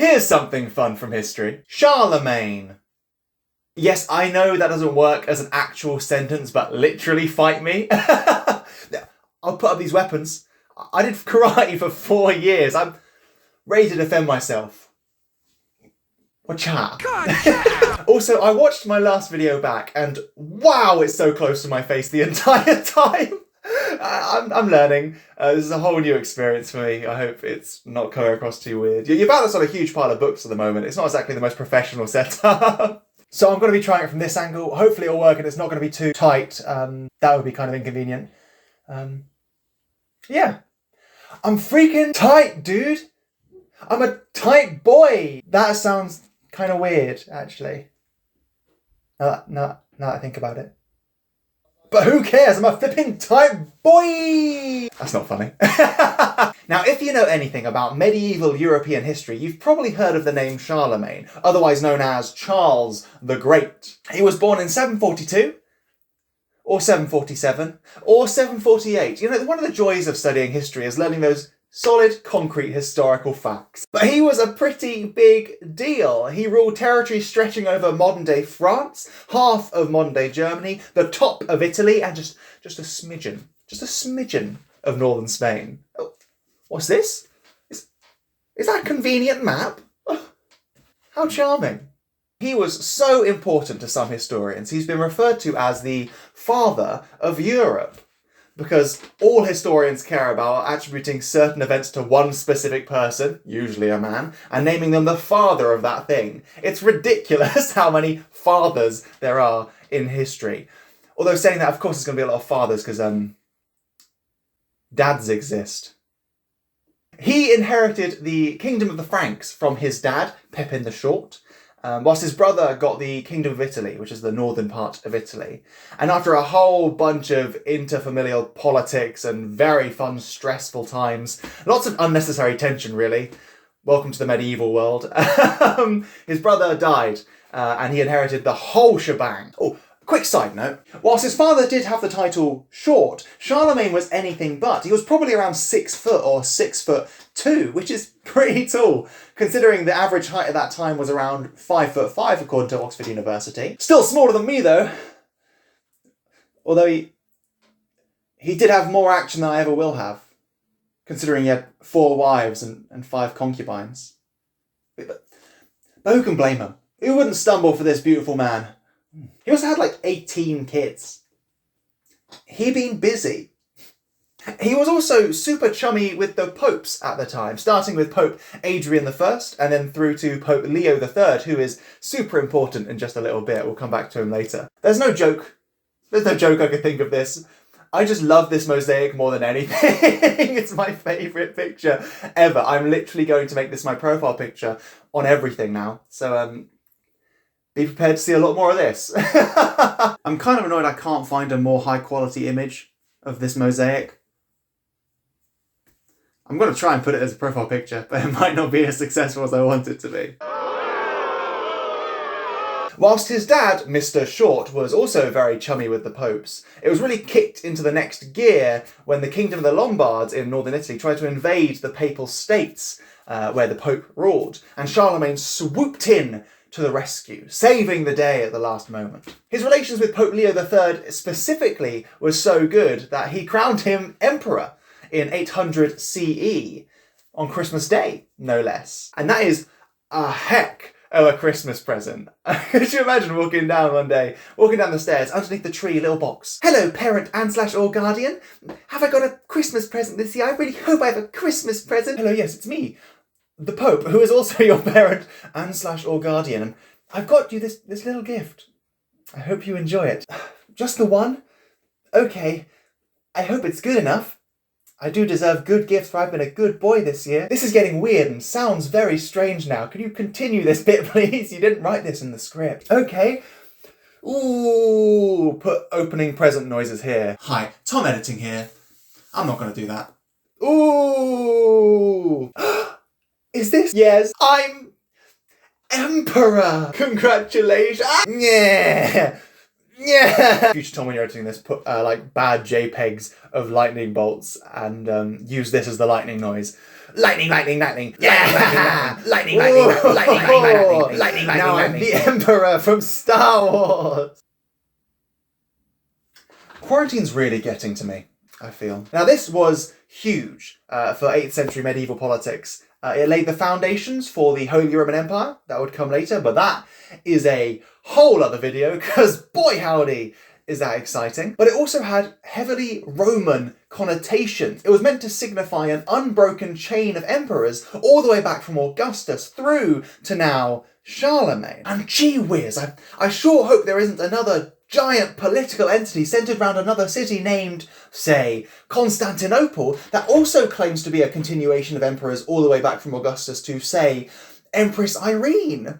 Here's something fun from history. Charlemagne. Yes, I know that doesn't work as an actual sentence, but literally fight me. I'll put up these weapons. I did karate for 4 years. I'm ready to defend myself. Wacha. Also, I watched my last video back and wow, it's so close to my face the entire time. I'm learning. This is a whole new experience for me. I hope it's not coming across too weird. You're balanced on a huge pile of books at the moment. It's not exactly the most professional setup. So I'm going to be trying it from this angle. Hopefully it'll work and it's not going to be too tight. That would be kind of inconvenient. Yeah. I'm freaking tight, dude. I'm a tight boy. That sounds kind of weird, actually. Now that I think about it. But who cares? I'm a flipping tight boy! That's not funny. Now, if you know anything about medieval European history, you've probably heard of the name Charlemagne, otherwise known as Charles the Great. He was born in 742, or 747, or 748. You know, one of the joys of studying history is learning those solid, concrete historical facts. But he was a pretty big deal. He ruled territories stretching over modern-day France, half of modern-day Germany, the top of Italy, and just a smidgen of northern Spain. Oh, what's this? Is that a convenient map? Oh, how charming. He was so important to some historians, he's been referred to as the father of Europe. Because all historians care about are attributing certain events to one specific person, usually a man, and naming them the father of that thing. It's ridiculous how many fathers there are in history. Although saying that, of course, there's going to be a lot of fathers because dads exist. He inherited the kingdom of the Franks from his dad, Pepin the Short, whilst his brother got the Kingdom of Italy, which is the northern part of Italy. And after a whole bunch of interfamilial politics and very fun, stressful times, lots of unnecessary tension, really, welcome to the medieval world, his brother died, and he inherited the whole shebang. Oh, quick side note, whilst his father did have the title Short, Charlemagne was anything but. He was probably around 6 foot or 6'2", which is pretty tall, considering the average height at that time was around 5'5", according to Oxford University. Still smaller than me, though. Although he did have more action than I ever will have, considering he had 4 wives and 5 concubines. But who can blame him? Who wouldn't stumble for this beautiful man? He also had like 18 kids. He'd been busy. He was also super chummy with the popes at the time, starting with Pope Adrian I and then through to Pope Leo III, who is super important in just a little bit. We'll come back to him later. There's no joke I could think of this. I just love this mosaic more than anything. It's my favourite picture ever. I'm literally going to make this my profile picture on everything now. So, be prepared to see a lot more of this. I'm kind of annoyed I can't find a more high quality image of this mosaic. I'm going to try and put it as a profile picture, but it might not be as successful as I want it to be. Whilst his dad, Mr. Short, was also very chummy with the popes, it was really kicked into the next gear when the Kingdom of the Lombards in northern Italy tried to invade the papal states where the Pope ruled, and Charlemagne swooped in to the rescue, saving the day at the last moment. His relations with Pope Leo III specifically was so good that he crowned him emperor in 800 CE, on Christmas Day, no less. And that is a heck of a Christmas present. Could you imagine walking down one day, walking down the stairs, underneath the tree, little box. Hello, parent and/or guardian. Have I got a Christmas present this year? I really hope I have a Christmas present. Hello, yes, it's me, the Pope, who is also your parent and/or guardian. And I've got you this little gift. I hope you enjoy it. Just the one? Okay. I hope it's good enough. I do deserve good gifts, for I've been a good boy this year. This is getting weird and sounds very strange now. Can you continue this bit, please? You didn't write this in the script. Okay. Ooh, put opening present noises here. Hi, Tom editing here. I'm not going to do that. Ooh. Is this? Yes, I'm Emperor. Congratulations. Yeah. Yeah! Future Tom, when you're editing this, put like bad JPEGs of lightning bolts and use this as the lightning noise. Lightning, lightning, lightning. Yeah! Lightning, lightning, lightning, lightning, lightning, lightning, lightning. Now I'm the Emperor from Star Wars. Quarantine's really getting to me, I feel. Now this was huge for 8th century medieval politics. It laid the foundations for the Holy Roman Empire. That would come later, but that is a whole other video, because boy howdy is that exciting. But it also had heavily Roman connotations. It was meant to signify an unbroken chain of emperors all the way back from Augustus through to now Charlemagne. And gee whiz, I sure hope there isn't another giant political entity centered around another city named, say, Constantinople, that also claims to be a continuation of emperors all the way back from Augustus to, say, Empress Irene.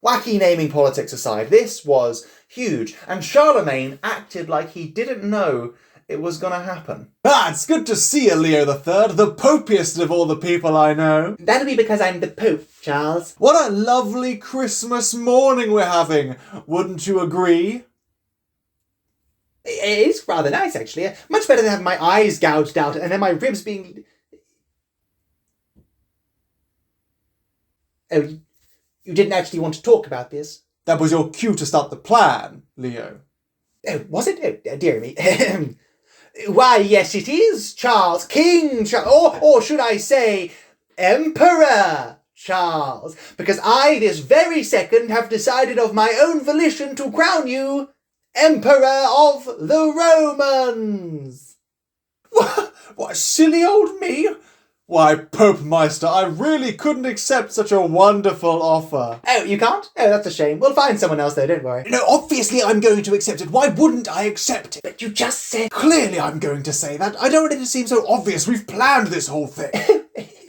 Wacky naming politics aside, this was huge, and Charlemagne acted like he didn't know it was gonna happen. Ah, it's good to see you, Leo III, the popiest of all the people I know. That'll be because I'm the Pope, Charles. What a lovely Christmas morning we're having, wouldn't you agree? It is rather nice, actually. Much better than having my eyes gouged out and then my ribs being... Oh, you didn't actually want to talk about this? That was your cue to start the plan, Leo. Oh, was it? Oh, dear me. Why, yes it is, Charles. King Charles. Or should I say, Emperor Charles. Because I, this very second, have decided of my own volition to crown you Emperor of the Romans. What, silly old me? Why, Pope Meister, I really couldn't accept such a wonderful offer. Oh, you can't? Oh, that's a shame. We'll find someone else though, don't worry. No, obviously I'm going to accept it. Why wouldn't I accept it? But you just said... Clearly I'm going to say that. I don't want it to seem so obvious. We've planned this whole thing.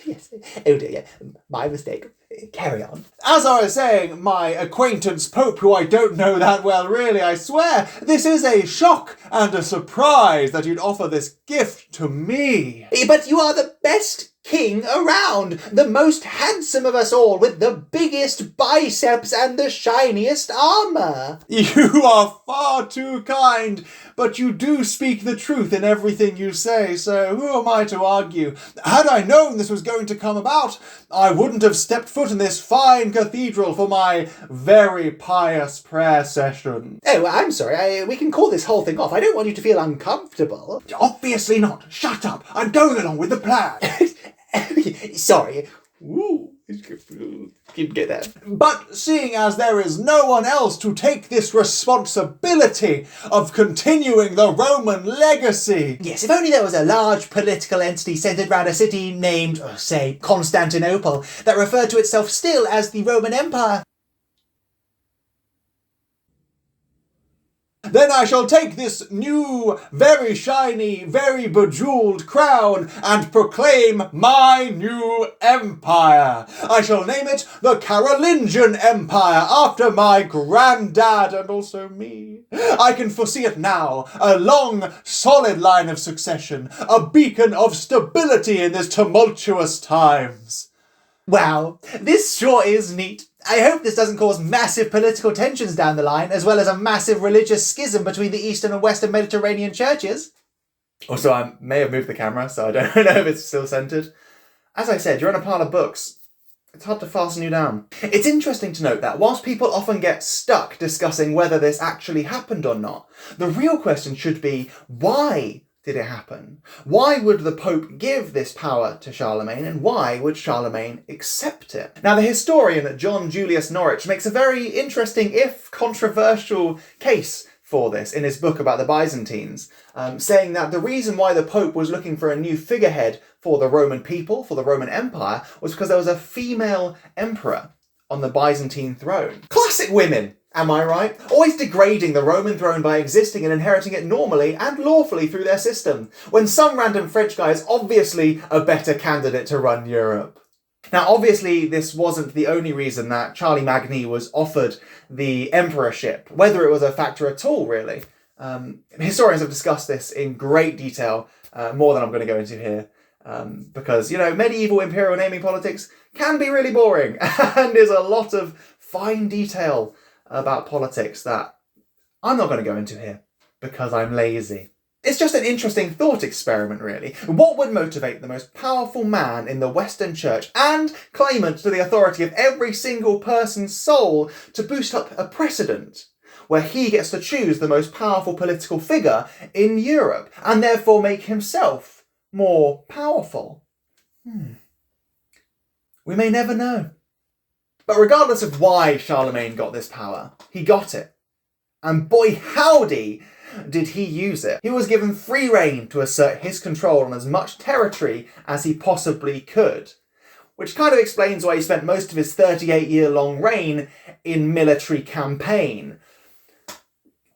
Yes. Oh dear, yeah. My mistake. Carry on. As I was saying, my acquaintance Pope, who I don't know that well really, I swear, this is a shock and a surprise that you'd offer this gift to me. But you are the best king around, the most handsome of us all, with the biggest biceps and the shiniest armour. You are far too kind, but you do speak the truth in everything you say, so who am I to argue? Had I known this was going to come about, I wouldn't have stepped foot in this fine cathedral for my very pious prayer session. Oh, I'm sorry, we can call this whole thing off. I don't want you to feel uncomfortable. Obviously not. Shut up. I'm going along with the plan. Sorry. Ooh, didn't get that. But seeing as there is no one else to take this responsibility of continuing the Roman legacy. Yes, if only there was a large political entity centered around a city named, say, Constantinople, that referred to itself still as the Roman Empire. Then I shall take this new, very shiny, very bejeweled crown and proclaim my new empire. I shall name it the Carolingian Empire, after my granddad and also me. I can foresee it now, a long, solid line of succession, a beacon of stability in these tumultuous times. Wow, this sure is neat. I hope this doesn't cause massive political tensions down the line, as well as a massive religious schism between the Eastern and Western Mediterranean churches. Also, I may have moved the camera, so I don't know if it's still centered. As I said, you're on a pile of books. It's hard to fasten you down. It's interesting to note that whilst people often get stuck discussing whether this actually happened or not, the real question should be, why did it happen? Why would the Pope give this power to Charlemagne, and why would Charlemagne accept it? Now, the historian John Julius Norwich makes a very interesting, if controversial, case for this in his book about the Byzantines, saying that the reason why the Pope was looking for a new figurehead for the Roman people, for the Roman Empire, was because there was a female emperor on the Byzantine throne. Classic women! Am I right? Always degrading the Roman throne by existing and inheriting it normally and lawfully through their system, when some random French guy is obviously a better candidate to run Europe. Now, obviously, this wasn't the only reason that Charlemagne was offered the emperorship, whether it was a factor at all, really. Historians have discussed this in great detail, more than I'm going to go into here, because, you know, medieval imperial naming politics can be really boring, and there's a lot of fine detail about politics that I'm not going to go into here because I'm lazy. It's just an interesting thought experiment, really. What would motivate the most powerful man in the Western Church and claimant to the authority of every single person's soul to boost up a precedent where he gets to choose the most powerful political figure in Europe and therefore make himself more powerful? We may never know. But regardless of why Charlemagne got this power, he got it. And boy howdy did he use it. He was given free rein to assert his control on as much territory as he possibly could, which kind of explains why he spent most of his 38-year-long reign in military campaign.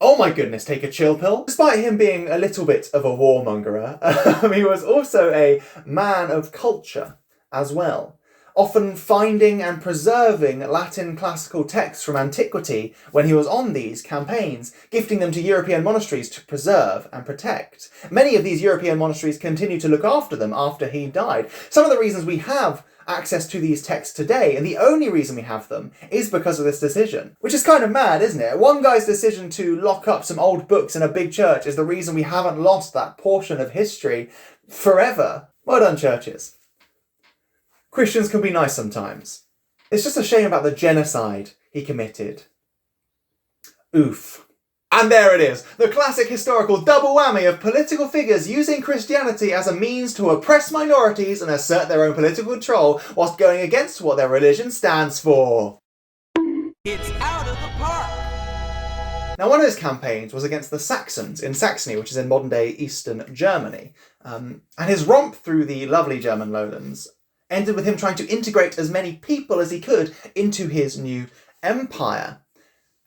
Oh my goodness, take a chill pill. Despite him being a little bit of a warmongerer, he was also a man of culture as well, often finding and preserving Latin classical texts from antiquity when he was on these campaigns, gifting them to European monasteries to preserve and protect. Many of these European monasteries continue to look after them after he died. Some of the reasons we have access to these texts today, and the only reason we have them, is because of this decision. Which is kind of mad, isn't it? One guy's decision to lock up some old books in a big church is the reason we haven't lost that portion of history forever. Well done, churches. Christians can be nice sometimes. It's just a shame about the genocide he committed. Oof. And there it is, the classic historical double whammy of political figures using Christianity as a means to oppress minorities and assert their own political control whilst going against what their religion stands for. It's out of the park! Now, one of his campaigns was against the Saxons in Saxony, which is in modern-day Eastern Germany. And his romp through the lovely German lowlands ended with him trying to integrate as many people as he could into his new empire.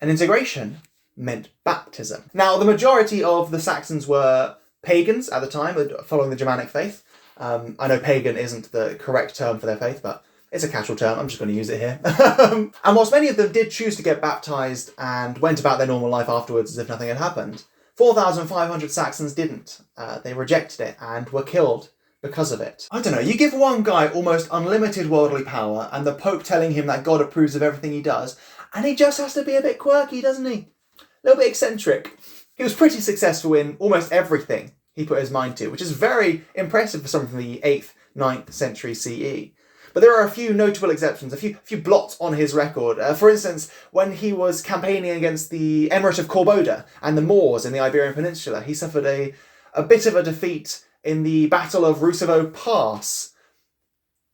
And integration meant baptism. Now, the majority of the Saxons were pagans at the time, following the Germanic faith. I know pagan isn't the correct term for their faith, but it's a casual term, I'm just going to use it here. And whilst many of them did choose to get baptised and went about their normal life afterwards as if nothing had happened, 4,500 Saxons didn't. They rejected it and were killed because of it. I don't know, you give one guy almost unlimited worldly power and the Pope telling him that God approves of everything he does, and he just has to be a bit quirky, doesn't he? A little bit eccentric. He was pretty successful in almost everything he put his mind to, which is very impressive for someone from the 8th, 9th century CE. But there are a few notable exceptions, a few blots on his record. For instance, when he was campaigning against the Emirate of Corboda and the Moors in the Iberian Peninsula, he suffered a bit of a defeat in the Battle of Roncesvalles Pass.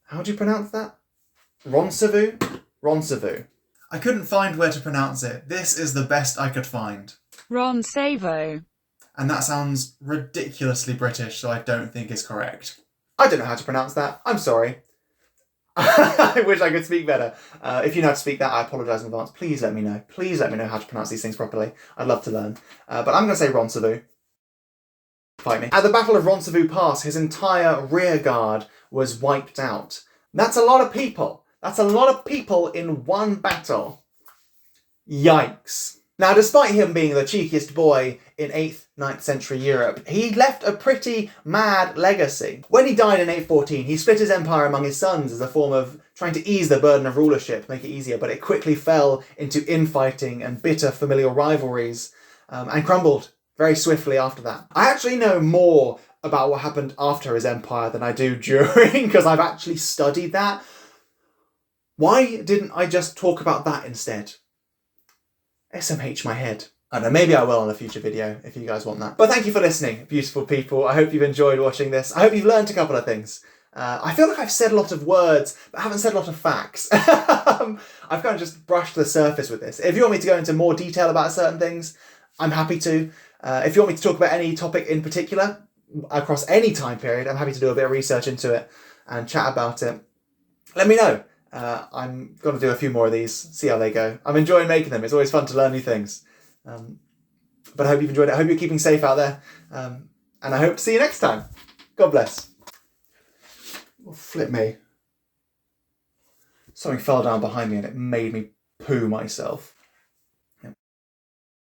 How do you pronounce that? Roncesvalles? Roncesvalles. I couldn't find where to pronounce it. This is the best I could find. Roncesvalles. And that sounds ridiculously British, so I don't think it's correct. I don't know how to pronounce that. I'm sorry. I wish I could speak better. If you know how to speak that, I apologise in advance. Please let me know. Please let me know how to pronounce these things properly. I'd love to learn. But I'm going to say Roncesvalles. Fight me. At the Battle of Roncesvalles Pass, his entire rear guard was wiped out. That's a lot of people. That's a lot of people in one battle. Yikes. Now, despite him being the cheekiest boy in 8th, 9th century Europe, he left a pretty mad legacy. When he died in 814, he split his empire among his sons as a form of trying to ease the burden of rulership, make it easier, but it quickly fell into infighting and bitter familial rivalries, and crumbled very swiftly after that. I actually know more about what happened after his empire than I do during, because I've actually studied that. Why didn't I just talk about that instead? SMH my head. I don't know, maybe I will on a future video if you guys want that. But thank you for listening, beautiful people. I hope you've enjoyed watching this. I hope you've learned a couple of things. I feel like I've said a lot of words, but I haven't said a lot of facts. I've kind of just brushed the surface with this. If you want me to go into more detail about certain things, I'm happy to. If you want me to talk about any topic in particular, across any time period, I'm happy to do a bit of research into it and chat about it. Let me know. I'm going to do a few more of these, see how they go. I'm enjoying making them. It's always fun to learn new things. But I hope you've enjoyed it. I hope you're keeping safe out there. And I hope to see you next time. God bless. Oh, flip me. Something fell down behind me and it made me poo myself.